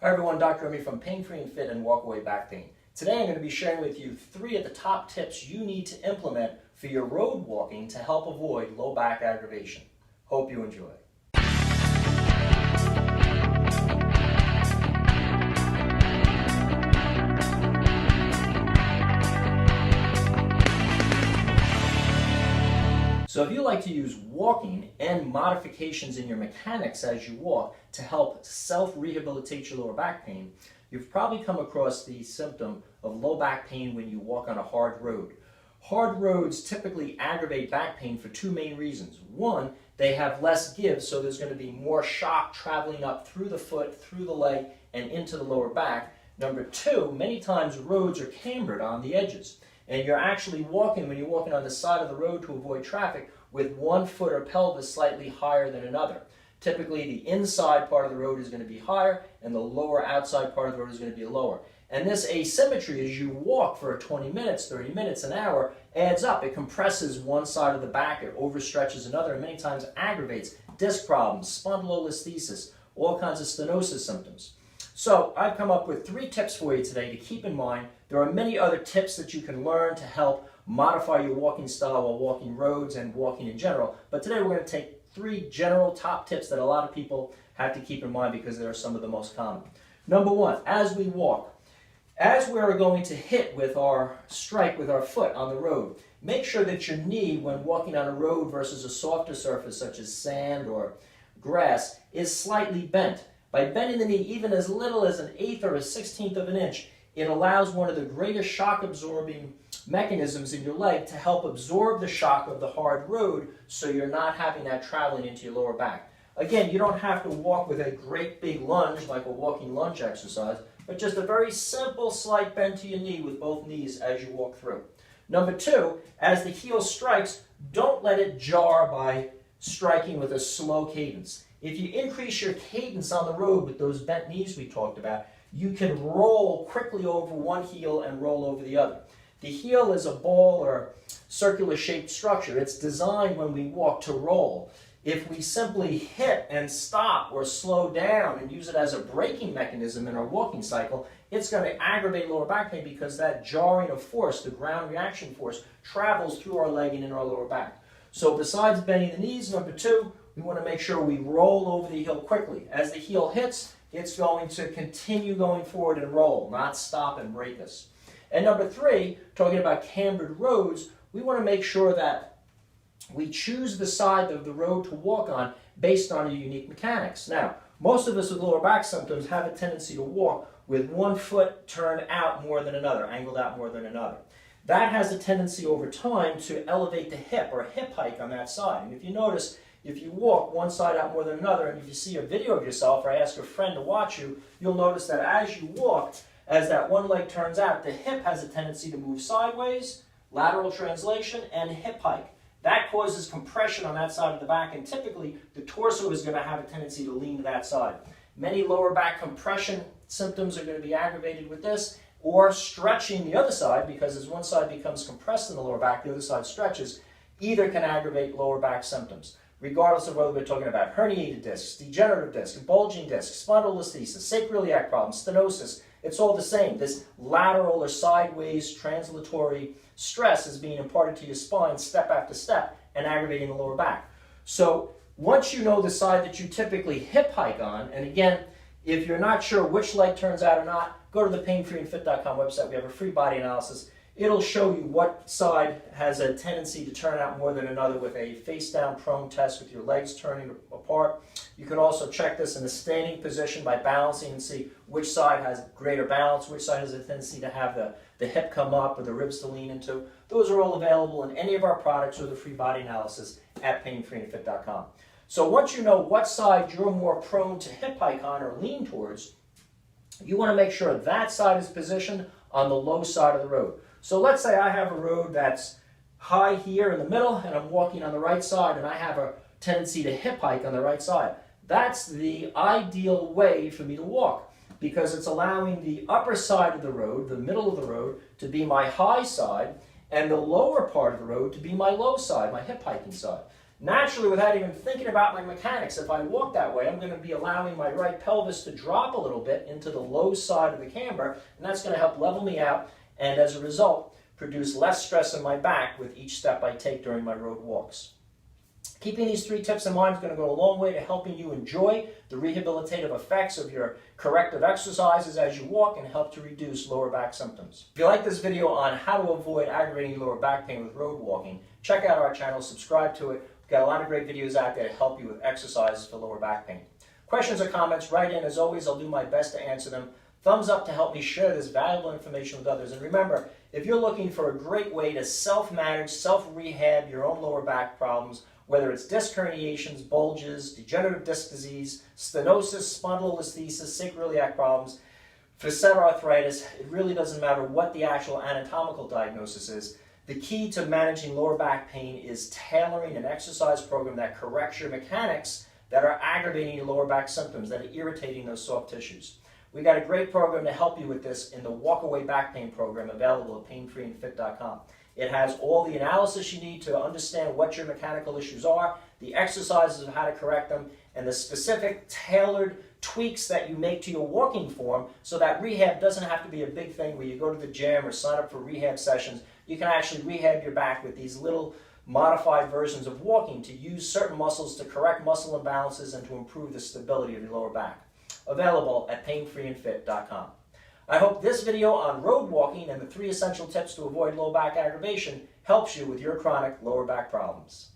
Hi everyone, Dr. Remy from Pain Free and Fit and Walkaway Back Pain. Today I'm going to be sharing with you 3 of the top tips you need to implement for your road walking to help avoid low back aggravation. Hope you enjoy. So if you like to use walking and modifications in your mechanics as you walk to help self-rehabilitate your lower back pain, you've probably come across the symptom of low back pain when you walk on a hard road. Hard roads typically aggravate back pain for 2 main reasons. One, they have less give, so there's going to be more shock traveling up through the foot, through the leg, and into the lower back. Number 2, many times roads are cambered on the edges. And you're actually walking, when you're walking on the side of the road to avoid traffic, with one foot or pelvis slightly higher than another. Typically, the inside part of the road is going to be higher, and the lower outside part of the road is going to be lower. And this asymmetry, as you walk for 20 minutes, 30 minutes, an hour, adds up. It compresses one side of the back, it overstretches another, and many times aggravates disc problems, spondylolisthesis, all kinds of stenosis symptoms. So I've come up with 3 tips for you today to keep in mind. There are many other tips that you can learn to help modify your walking style while walking roads and walking in general. But today we're going to take 3 general top tips that a lot of people have to keep in mind because they are some of the most common. Number 1, as we walk, as we're going to hit with our strike with our foot on the road, make sure that your knee when walking on a road versus a softer surface such as sand or grass is slightly bent. By bending the knee even as little as 1/8 or 1/16 of an inch, it allows one of the greatest shock absorbing mechanisms in your leg to help absorb the shock of the hard road so you're not having that traveling into your lower back. Again, you don't have to walk with a great big lunge like a walking lunge exercise, but just a very simple slight bend to your knee with both knees as you walk through. Number 2, as the heel strikes, don't let it jar by striking with a slow cadence. If you increase your cadence on the road with those bent knees we talked about, you can roll quickly over one heel and roll over the other. The heel is a ball or circular shaped structure. It's designed when we walk to roll. If we simply hit and stop or slow down and use it as a braking mechanism in our walking cycle, it's going to aggravate lower back pain because that jarring of force, the ground reaction force, travels through our leg and in our lower back. So besides bending the knees, number 2, we want to make sure we roll over the heel quickly. As the heel hits, it's going to continue going forward and roll, not stop and brake us. And number 3, talking about cambered roads, we want to make sure that we choose the side of the road to walk on based on your unique mechanics. Now, most of us with lower back symptoms have a tendency to walk with one foot turned out more than another, angled out more than another. That has a tendency over time to elevate the hip or hip hike on that side. And if you notice, if you walk one side out more than another, and if you see a video of yourself or ask a friend to watch you, you'll notice that as you walk, as that one leg turns out, the hip has a tendency to move sideways, lateral translation, and hip hike. That causes compression on that side of the back, and typically the torso is going to have a tendency to lean to that side. Many lower back compression symptoms are going to be aggravated with this, or stretching the other side, because as one side becomes compressed in the lower back, the other side stretches. Either can aggravate lower back symptoms, regardless of whether we're talking about herniated discs, degenerative disc, bulging discs, spondylolisthesis, sacroiliac problems, stenosis. It's all the same. This lateral or sideways translatory stress is being imparted to your spine step after step and aggravating the lower back. So once you know the side that you typically hip hike on, and again, if you're not sure which leg turns out or not, go to the painfreeandfit.com website. We have a free body analysis. It'll show you what side has a tendency to turn out more than another with a face-down prone test with your legs turning apart. You can also check this in a standing position by balancing and see which side has greater balance, which side has a tendency to have the hip come up or the ribs to lean into. Those are all available in any of our products or the free body analysis at painfreeandfit.com. So once you know what side you're more prone to hip hike on or lean towards, you want to make sure that side is positioned on the low side of the road. So let's say I have a road that's high here in the middle and I'm walking on the right side and I have a tendency to hip hike on the right side. That's the ideal way for me to walk because it's allowing the upper side of the road, the middle of the road, to be my high side and the lower part of the road to be my low side, my hip hiking side. Naturally, without even thinking about my mechanics, if I walk that way, I'm going to be allowing my right pelvis to drop a little bit into the low side of the camber, and that's going to help level me out, and as a result, produce less stress in my back with each step I take during my road walks. Keeping these 3 tips in mind is going to go a long way to helping you enjoy the rehabilitative effects of your corrective exercises as you walk and help to reduce lower back symptoms. If you like this video on how to avoid aggravating lower back pain with road walking, check out our channel, subscribe to it. We've got a lot of great videos out there to help you with exercises for lower back pain. Questions or comments, write in. As always, I'll do my best to answer them. Thumbs up to help me share this valuable information with others. And remember, if you're looking for a great way to self-manage, self-rehab your own lower back problems, whether it's disc herniations, bulges, degenerative disc disease, stenosis, spondylolisthesis, sacroiliac problems, facet arthritis, it really doesn't matter what the actual anatomical diagnosis is. The key to managing lower back pain is tailoring an exercise program that corrects your mechanics that are aggravating your lower back symptoms, that are irritating those soft tissues. We've got a great program to help you with this in the Walk Away Back Pain program available at painfreeandfit.com. It has all the analysis you need to understand what your mechanical issues are, the exercises of how to correct them, and the specific tailored tweaks that you make to your walking form so that rehab doesn't have to be a big thing where you go to the gym or sign up for rehab sessions. You can actually rehab your back with these little modified versions of walking to use certain muscles to correct muscle imbalances and to improve the stability of your lower back. Available at painfreeandfit.com. I hope this video on road walking and the 3 essential tips to avoid low back aggravation helps you with your chronic lower back problems.